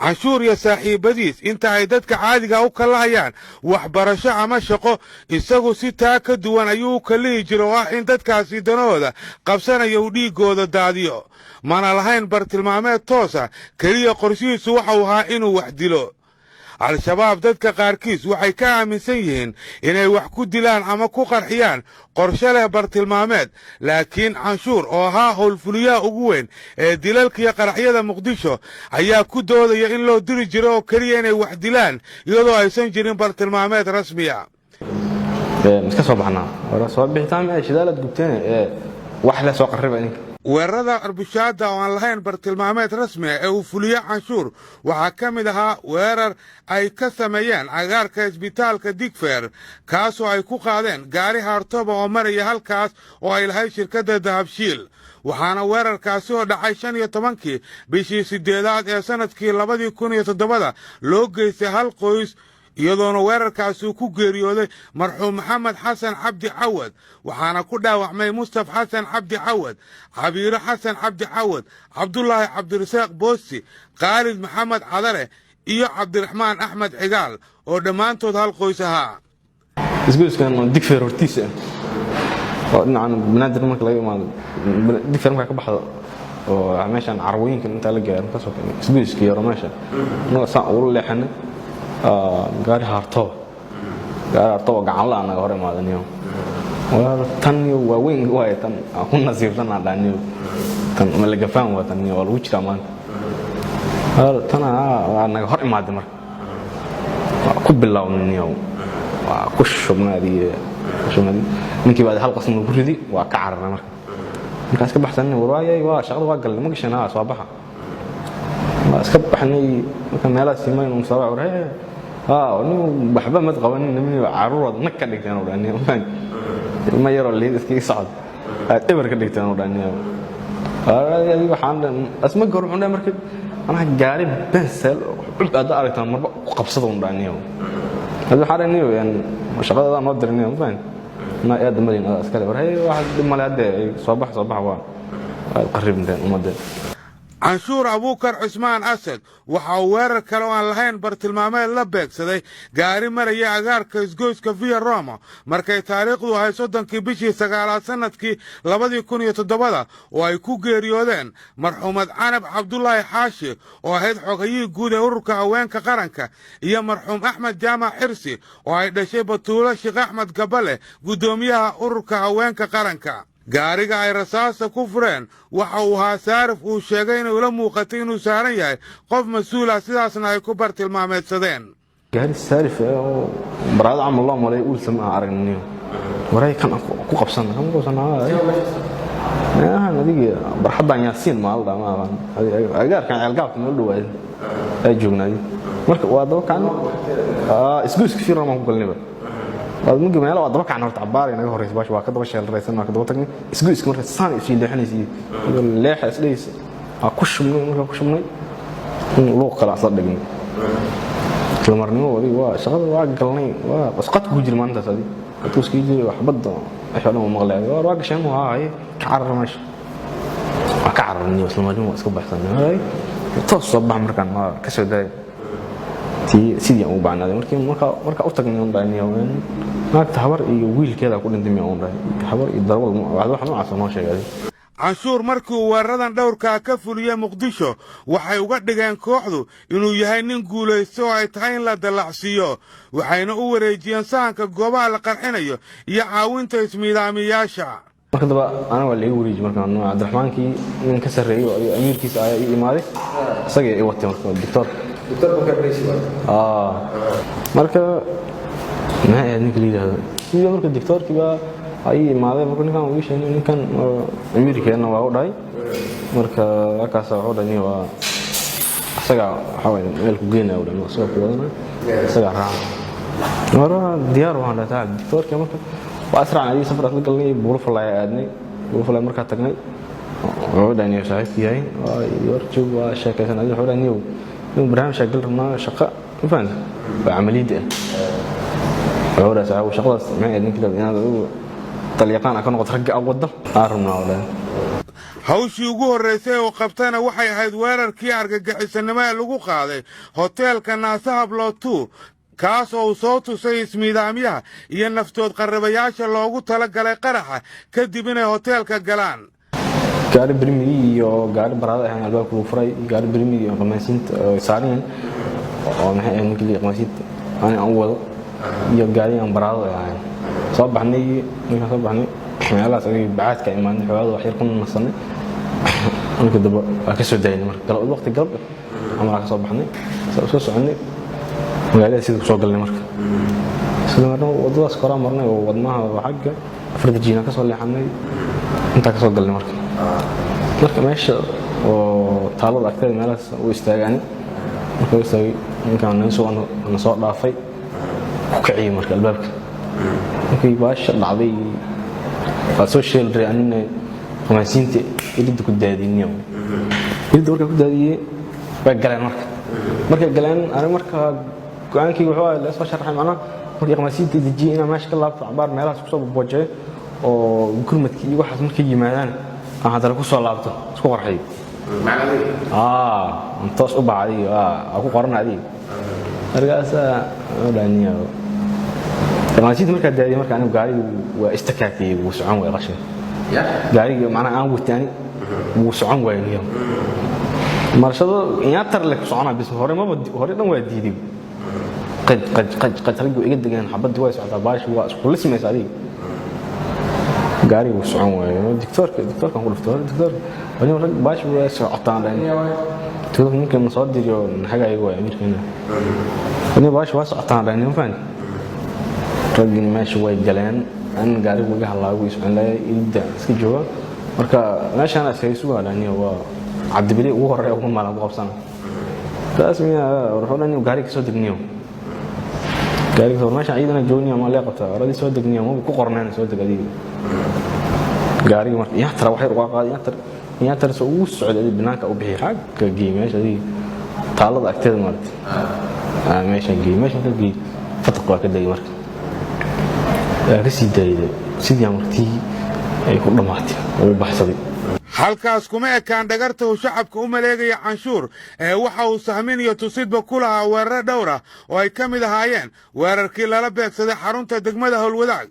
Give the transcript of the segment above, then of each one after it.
canshuur iyo saaxiibadiis inta ay dadka caadiga u kala hayaan waxbarasho ama shaqo isagu si taa ka duwan ayuu u kalihi jira oo ah in dadkaasi danahooda qabsanaya uu dhiiggooda daadiyo mana lahayn bartilmaameed toosa keliya qorshihiisu waxau ahaa inuu wax dilo al-shabaab dadka qaarkiis waxay ka aaminsan yihiin inay wax ku dilaan ama ku qarxiyaan qorshe leh bartilmaameed laakiin canshuur oo ahaa howlfuliyaha ugu weyn ee dilalkiiyo qaraxyada muqdisho ayaa ku doodaya in loo diri jiro oo keliya inay wax dilaan iyadoo aysan jirin bartilmaameed rasmiya iska soo baxnaa soo bixitaan ay shidaalad gubteen wax la soo qarriba idinka weerarada arbushaada oo aan lahayn bartilmaameed rasmi ah ee uu fuliyo canshuur waxaa ka mid ahaa weerar ay ka sameeyeen cagaarka isbitaalka digfeer kaasoo ay ku qaadeen gaari haartooba oo maraya halkaas oo ay lahayd shirkadda dahabshiil waxaana weerarkaasi oo dhacay 15 bishii 8 ee sanadkii 2007 loo geystay hal qoys iyadoona weerarkaasi ku geeriyooday marxuum maxamed xasan cabdi cawad waxaana ku dhaawacmay mustaf xasan cabdi cawad cabiiro xasan cabdi cawad cabdulaahi cabdirasaaq boosti khaalid maxamed cadale iyo cabdiraxmaan axmed cigaal oo dhammaantood hal qoys ahaa isgoyskan digfeer hortiisa oo dhinacan banaadir marka laga imaado digfeer marka ka baxdo oo meeshan carwooyinka inta la gaaro ka soo keenay isgoyska yaro meesha noo saan ugu leexanay gaari haartooba gacan la anaga hor imaadaniyo tan waa weyn waay tan ku nasiibsan adaniyo tan ma laga faham waa tan waa lagu jiraa maanta tan anaga hor imaaday marka ku bilaawniyo waa ku shubnaadii ninkii baad hal qasmo ku ridi waa ka cararnay markaas ka baxsan waraayay waa shaqada waa galnay ma gashanaa soo baxa iska baxnay marka meelaha siimay oo soo waray ونو بحبه ما تقولني نمني عروض نكد كانوا لاني ما يرى اللي اسكي صعد اعتبر كده كانوا لاني هذا waxaan asma gorcuna markii ana gaari bensel qulta aad aragtaan marba qabsado undaniyo hada xaraniyo yani shaqada ma dirniyo ma faan ma aad madina askale waray waxa malaade soo bax waa qaribnteen umada canshuur abuukar cusmaan asad waxa uu weerar kale oo aan lahayn bartilmaameed la beegsaday gaari maraya agaarka isgoyska via roma markay taariikhdu ahay 30 bishii 9 sanadkii 2007 oo ay ku geeriyoodeen marxuumad canab cabdulaahi xaashi oo ahayd xogayihii guud ee ururka haweenka qaranka iyo marxuum axmed jaamac xirsi oo ay dhashay batuulo sheekh axmed gabale gudoomiyaha ururka haweenka qaranka gaariga ay rasaasta ku fureen waxa uu ahaa saarif uu sheegay inuu la muuqatay inuu saaran yahay qof mas'uul ah sidaasna ay ku bartilmaameedsadeen gaari saarif oo baraad amal loo malay uu samaa aragniyo waray kan ku qabsan nadiga barxadan yaasiin maalda ma ahan agaarkan ceelgaabka meel dhawaad ay joognay marka waa daba kan isgoyska fiirama ku galnay muddo meel oo daba kan horta cabaar inaga horeys baash waa ka daba sheel raysan marka daba tagnay isgoyska marka saan isii leexanaysi leexa isleys ku shubnay loo kala asad dhignay marnimo wadi waa shaqada waa galnay waa qasqad ku jir maanta sadii tuuskii jiray waxbada ashana ma maqlay waa gashan waa ay cararmash ka cararnay islamarnimo iska baxsanay toos soo bax markaan ma ka soo daay sidii uu baanaaday marka u tagnay oo baaniyo naagta habar iyo wiilkeeda ku dhintay oo dhahay habar iyo darwal wax noocaas oo sheegay canshuur markii uu weeraradan dhowrka ka fuliyay muqdisho waxay uga dhigeen kooxdu inuu yahay nin guulaysto oo ay tahay in la dalacsiyo waxayna u wareejiyeen sahanka goobaha la qarxinayo iyo caawinta ismiidaamiyaasha marka daba ana waa la wareejiyay markaan Cabdiraxmaankii nin ka sareeyo iyo amiirkiisa ayaa ii imaaday isaga ay watay marka doctor marka ma ay ninka liidahay iyo marka doctorkii baa ay imaaday marka ninkan uu sheegay ninkan amiirkeena waa u dhahay marka akaas oo dhani waa asaga waxa weeye meel ku geynaa oo soo kuwadana asaga raac mara diyaar waan la tahay doctorkii marka waa asraan ay safar la galnay buulfalay aadnay buulfalay marka tagnay oo dhani saaxiibkii yorjoog waa sheekaysanay wuxuu dhani inuu barnaamij shaqal rabnaa shaqo faan amaliyada oo raasay shaqadaas ma ay ninka inaad taliyaqaan ka noqoto rag awada arna wala hawshii ugu horraysay oo qabtana waxay ahayd weerarkii argagixisanimo ee lagu qaaday hoteelka Naasa Hablood 2 kaas oo soo tusay ismiidaamyaha iyo naftood qarribayaasha loogu talagalay qaraxa kadib inay hoteelka galaan. gaari birmigi iyo gaari baraada ahaan albaabka lagu furay gaari birmigi iyo qamaasiinta saareen oo maxay ahayd ninkii qamaasiinta aan wado iyo gaari aan baraada ahaan soo baxnay meelahaas ay bacaadka imaan xoolaha wax yar ku nasanay anka daba ka soo daayay marka waqti galab ama ka soo baxnay soo soconay magaalada sidoo soo galnay marka sidoo marna wadadaas kora marnay oo wadnaha xagga fardajiina ka soo leexanay inta ka soo galnay marka meesha oo taalada agteeda meelahaas u istaagani marka istaagay inkaan soo dhaafay ku kiciyay marka albaabka markii baasha dhacday social reanina qamaasiinta ilid ku daadiniyo ilid warka ku daadiyay way galeen marka galeen aan marka go'aankii wuxuu ahaa la soo sharxay macna markii qamaasiinta diji ina meesha ka laabto cabaar meelahaas ku soo boojay oo gurmadkii iyo waxaas markii yimaadaan aan hadal ku soo laabto isku qarxay intaas u bacay ku qoranaadii argaasa dhaaniyo qamaasiinta marka daadiyay marka anigu gaariga waa istakaakay uu socon way qashin gaariga macna aan wataani uu socon way niyo marshado inaatar la socona bis hore dhan waa diiday qad rag iga degan xabad way socdaa baash waa isku lismaysa adiga gaariga uu socon way doctorka ku dhufto doctor wani rag baash waa socotaan doctor mumkin soo diriyo hagaayo way amirkana wani baash waa socotaan ma fahmi ragin meesha way galeen an gaariga uga halaago isoo leeyahay ilda iska jooga marka meeshaan askay sugaadaniyo waa cadbili ugu horeeyo ugu maalan qabsan taas miya wuxuu gaariga soo degniyo gaariga soo meesha ciidana joogniyo ma leeqata radi soo degniyo ma ku qornaan soo degadiyo gaariga marka yaa tara waxay uga qaadiyaan yaa tara soo u socday binaanka u bixi xagga geemeesha taalada agteeda marti meesha ka geey fatqa ka day marka kasii daayay sidii martii ay ku dhamaatay oo baxsaday halkaas kuma ekaan dhagarta uu shacabka u maleegaya canshuur waxa uu sahmin iyo tusidba ku lahaa weerar dhowr ah oo ay ka mid ahaayeen weerarkii lala beegsaday xarunta degmada Howlwadaag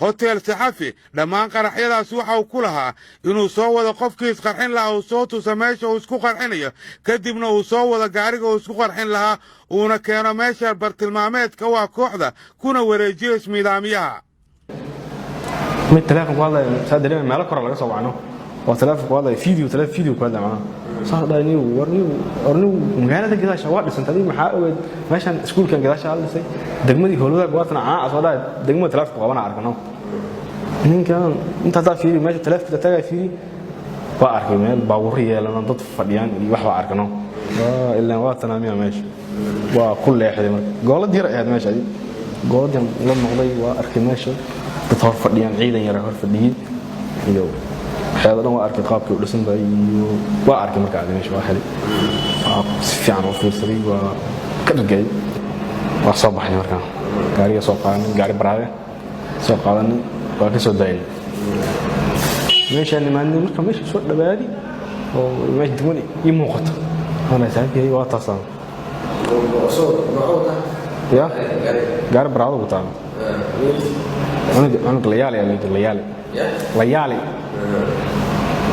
hotel Saxafi dhammaan qaraxyadaas waxa uu ku lahaa inuu soo wado qofkii isqarxin lahaa uu soo tuso meesha uu isku qarxinayo kadibna uu soo wado gaariga uu isku qarxin lahaa uuna keeno meesha bartilmaameedka waa kooxda kuna wareejiyo ismiidaamyaha من تلافون والله صادرين ما لك ولا سوى عنه وتلافون والله فيديو كذا معه صار دانيو ورنيو مجانا ده كذا شواء بس أنت دي محاول ماشان سكول كان كذا شغال بس دقمة دي هولودا قواتنا أصلا دقمة تلافون قوانا عارفينه مين كان أنت هذا فيديو ماشي تلافون تتابع فيديو وأعرف كمان باورية لأن ضد فديان يوحوا عارفينه إلا قواتنا مية ماشي وكل أحد قالت دي رأي هذا ماشي قالت لما قضي وأعرف ماشي بتهور فديان عيدا يرى هور فديين iyo xeeladana waa arkay qaabkii u dhisan bay iyo waa arkay marka aad meesha waa helay si fiican oo fiirsaday waa ka dhigay waa soo baxay marka gaariga soo qaadanay gaari baraade soo qaadanay waa ka soo daayay meesha nimaanay marka meesha soo dhawaadi oo meesha duwan ii muuqato ana saakay waa taasaan ya gaari baraade ugu taan أنا ليالي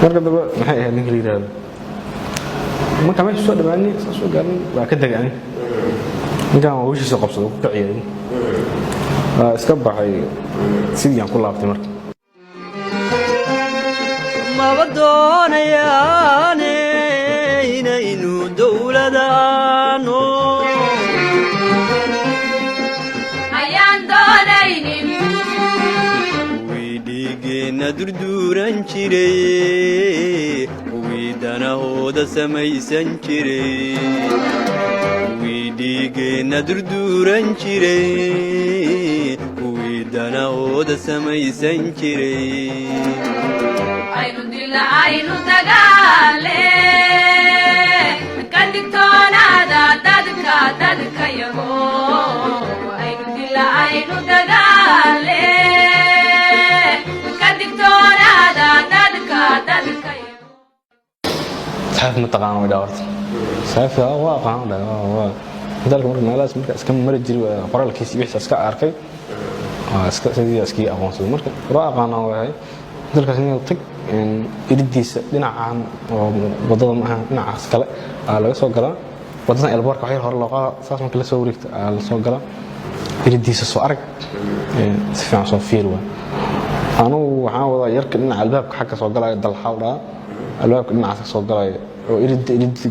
مرة دابا maxay ahayd ninka liiraado marka meesha soo dhawaanay soo gaarin waa ka dagay ninkan waa wixiisa qabsado ku kiciyay iska baxay sidii aan ku laabtay marka ma doonayaan inaynu dawladano durduran jiray wiidanahooda samaysan jiray wiidhigeena durduran jiray wiidanahooda samaysan jiray aynu dilacaynu dagaale ka digtoonaada dadka yago aynu dilacaynu dagaale saaf ma taqaan way dhawarta saaf waa qaan waa dalka marka meelaas marka iska mari jiray qoraalkiisa wixii iska arkay iska sidii iska aqoonsaday marka waa qaan waa dalkaas inuu tag iridiisa dhinacan oo wadada ma aha dhinacaas kale laga soo galaa wadada elboorka waxay hor loo qaada saas marka la soo wareegto la soo galaa iridiisa soo arag si fiican soo fiir waa anu waxaan wada yarka dhinaca albaabka xagga soo galay dalxaal dhaa albaabka dhinacaas soo galay oo irid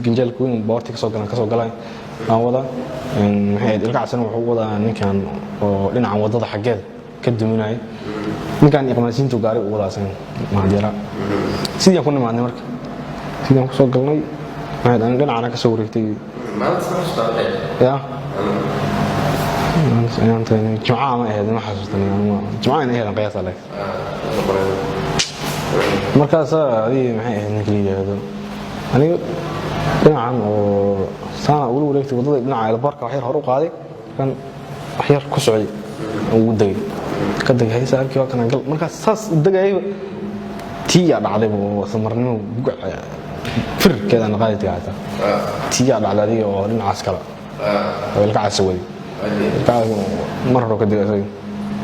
ganjeel ku weyn boorti ka soo galay aan wada maxay ilkaasna wuxuu wadaa ninkan oo dhinaca wadada xaggeed ka duminay ninkan iqmaasiintu gaari u wadaasan maadira sidii ku nimaadnay marka sidii ku soo galnay maxay dhinacana ka soo wareegtay ya أنت جمعة ما هذا ما حسيتني أنا جمعة إني هذا قياس عليك مركز هذه معي نقلية هذا أنا نعم وسنة أول ولقيت وضد ابن على البارك وحير هروق هذه كان وحير كسعي ودقي كدق هاي سأل كيف كان قل مركز ساس الدقي تيجي على عظيم وثمرني وقع فر كذا أنا قاعد قاعدة تيجي على ذي ولين عسكرة والقاعد سوي مرة كده أسوي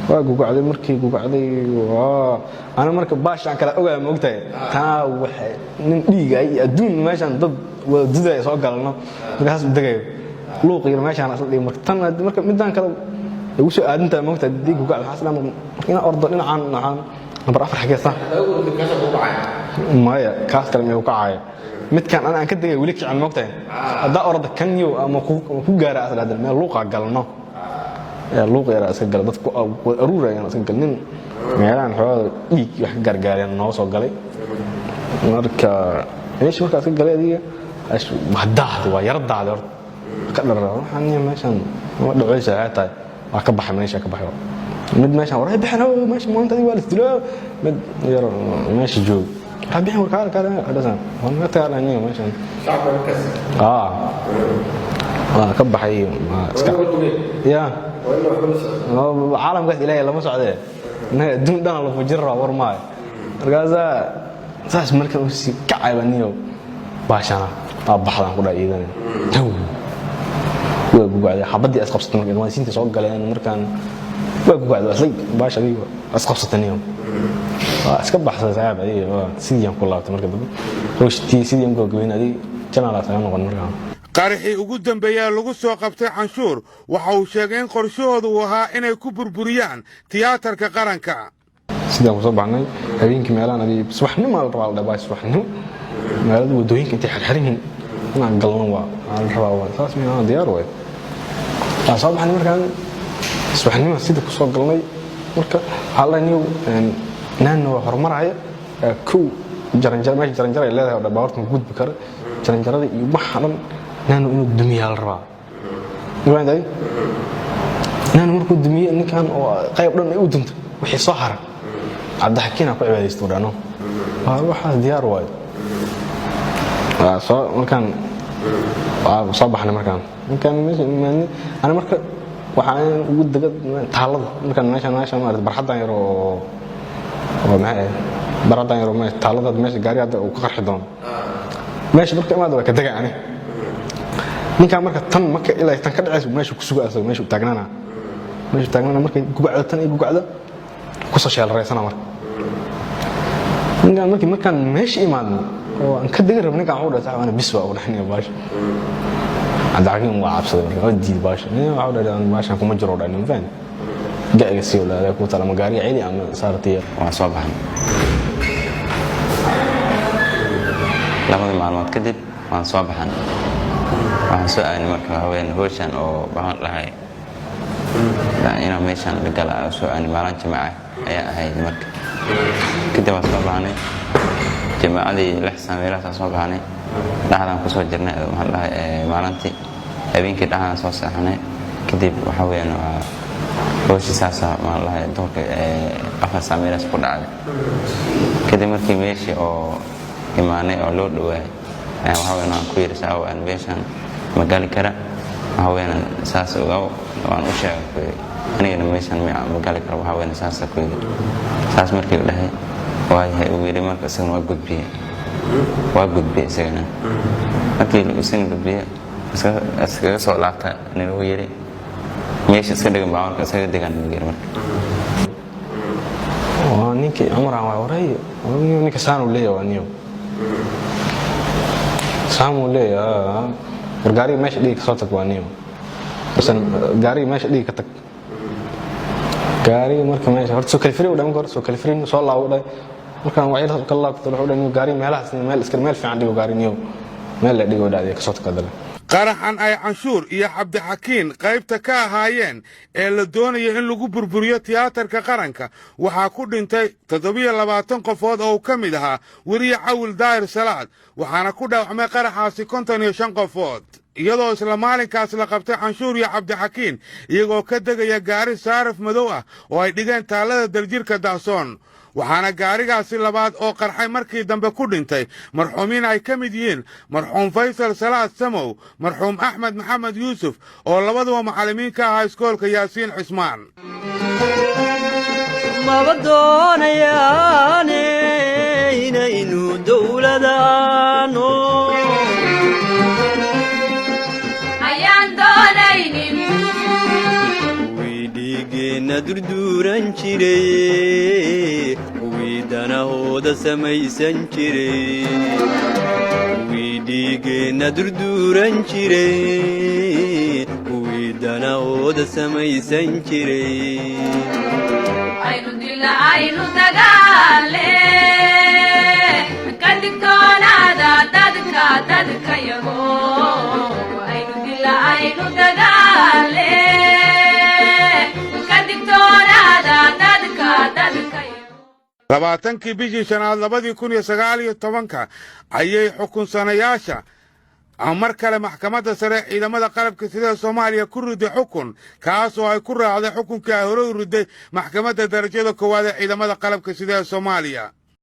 وقعدي مركي وقعدي أنا مركب باش عن كلا أوجا موقتي تا واحد نيجي أدون ماشي عن ضد وضد يسوق لنا بحس بدقيق لوقي ماشي عن أصل مركتنا مركب مدان كلا وش أنت موقتي ديك وقعد حاسس لما هنا أرض لنا عن برافع حاجة صح ما هي كاس كلام يوقعي mid kan aan ka dagay wali kican moogtay hada orada kan iyo ama ku gaara asal hadal meel luuqa galno luuqa yara asal gal dadku aruurayaan asal galnin meelaan xoolo dhiig wax gargaareen noo soo galay marka meesha marka asal galay adiga hadaad waa yardaad ka dharaa waxaan meeshan ma dhacaysa haatay waa ka baxay meesha ka baxay mid meeshan waray bixino meesha maanta waa la isdilaa mid yar meesha joog ربيع وكار كذا هذا سام هم كتار يعني ماشي شعب مركز كب حي يا عالم قاعد إلهي لما سعده دون دنا لو فجرة ورماي رجازا ساس مركز وسي كعب نيو باشانا بحضان كذا إيدان وقعد حبدي أسقط مركز ما سنتي سوق قال أنا مركان وقعد أصلي باشا دي أسقط نيو iska baxsan saab ay sidii ku laabtay marka dib roshtii sidii ku goynaaday janaalaad ay noqon markaa qarixii ugu dambeeyay lagu soo qabtay canshuur waxa uu sheegay in qorshahoodu ahaa inay ku burburiyaan tiyaatarka qaranka sidii ku soo baxnay habeenkii meelaan ay subaxnimo la rabaa dhabaay subaxnimo meelada wadooyinka inta xirxirin inaan galno waa la rabaa taas ma diyaar way soo baxnay markaan subaxnimo sidii ku soo galnay marka halaniyo نانو هرمرايا كو جرنجر ماشي جرنجر leedahay oo dhabaartan gudbi kara jaranjarada iyo waxan naanu inuu dumiyo hal raba waanday naanu markuu dumiyo ninkan oo qayb dhan ay u dunto wixii soo haray hadda xakiina ku cibaadeysto dhano waxa diyaar waay soo markaan soo baxna markaan ana marka waxaan ugu dagad taalada markaan meesha ma barxadan yar oo ومعه برادة يرومي تعلقت ماشي قاري هذا وكخر حضان ماشي بركة ما ده كدقة يعني من كان مركز تن مكة إلا يتنكد عيسو ماشي كسوق أسوي ماشي بتاعنا مركز قبعة تاني قبعة قصة شيء الرئيس أنا مركز من كان مركز مكان ماشي إيمان وانكدقر من كان عودة تعال أنا بسوا ونحن يا باش عند عقيم وعابس مركز ودي باش أنا عودة أنا باش أكون مجرور أنا فين جاء يسيو لا يكون ترى مقاري عيني أم صارت هي وصباحا لما المعلومات كذب وان صباحا وان سؤال مركب هوين هوشان أو بعض لهاي يعني أنا ميشان لقلا سؤال مالان جماعة هاي مركب كذب صباحا جماعة لي لحسن ولا صباحا لا هذا كسر جرنا مالانتي أبين كده أنا صوصحنا كذب وحوين وش ساسا ما الله دورك أفضل ساميرس كودال كده مركي ماشي أو إيمانه أو لود وعي وهو أنا كوير ساو أنبيشان مقالي كرا وهو أنا ساسا أو وأنا أشياء كوير أنا أنبيشان مقالي كرا وهو أنا ساسا كوير ساس مركي وله وهاي ويري مركي سنوا قد بيه waa gudbay isagana markii isagana gudbay iskaga soo laabta nagu yiri meesha iska dhigan baawarka isaga degan nagu yiri marka waa ninkii amraan waa waray ninka saanu leeyahay niyo saanu leeyahay gaari meesha dhig soo tag waa niyo gaari meesha dhig ka tag gaari marka meesha horta soo kalifri wadaan goor soo kalifri soo laawday markaan wacyi ka laabto wuxuu dhahay gaari meelahaas meel iska meel fiican dhigo gaari niyo meel la dhigo dhaadii ka soo takadale qaraxan ay canshuur iyo cabdixakiin qaybta ka ahaayeen ee la doonaya in lagu burburiyo tiyaatarka qaranka waxaa ku dhintay 27 qofood oo ka mid ahaa wariye Cawil Daahir Salaad waxaana ku dhaawacmay qaraxaasi 55 qofood iyadoo isla maalinkaas la qabtay canshuur iyo cabdixakiin iyagoo ka degaya gaari saaraf madow ah oo ay dhigeen taalada daljirka Daasoon waxaana gaarigaasi labaad oo qarxay markii dambe ku dhintay marxuumiin ay ka mid yihiin marxuum Faysal Salaad Samow marxuum Axmed Maxamed Yuusuf oo labaduba macallimiin ka ahaa iskoolka Yaasiin Cismaan mabadoonayaane inaynu dowladaano ayaan doonaynin wiidhigeena durduuran jiray wiidanahooda samaysan jiray wiidhigeena durduuran jiray wiidanahooda samaysan jiray aynu dilla aynu dagaale ka digtoonaada dadka yago aynu dilla aynu dagaale ka digtoonaada dadka yago 20 bishii shanaad 2019 ayay xukunsanayaasha mar kale maxkamadda sare ciidamada qalabka sida Soomaaliya ku riday xukun kaas oo ay ku raacday xukunkii ay hore u riday maxkamadda darajada koowaad ee ciidamada qalabka sida Soomaaliya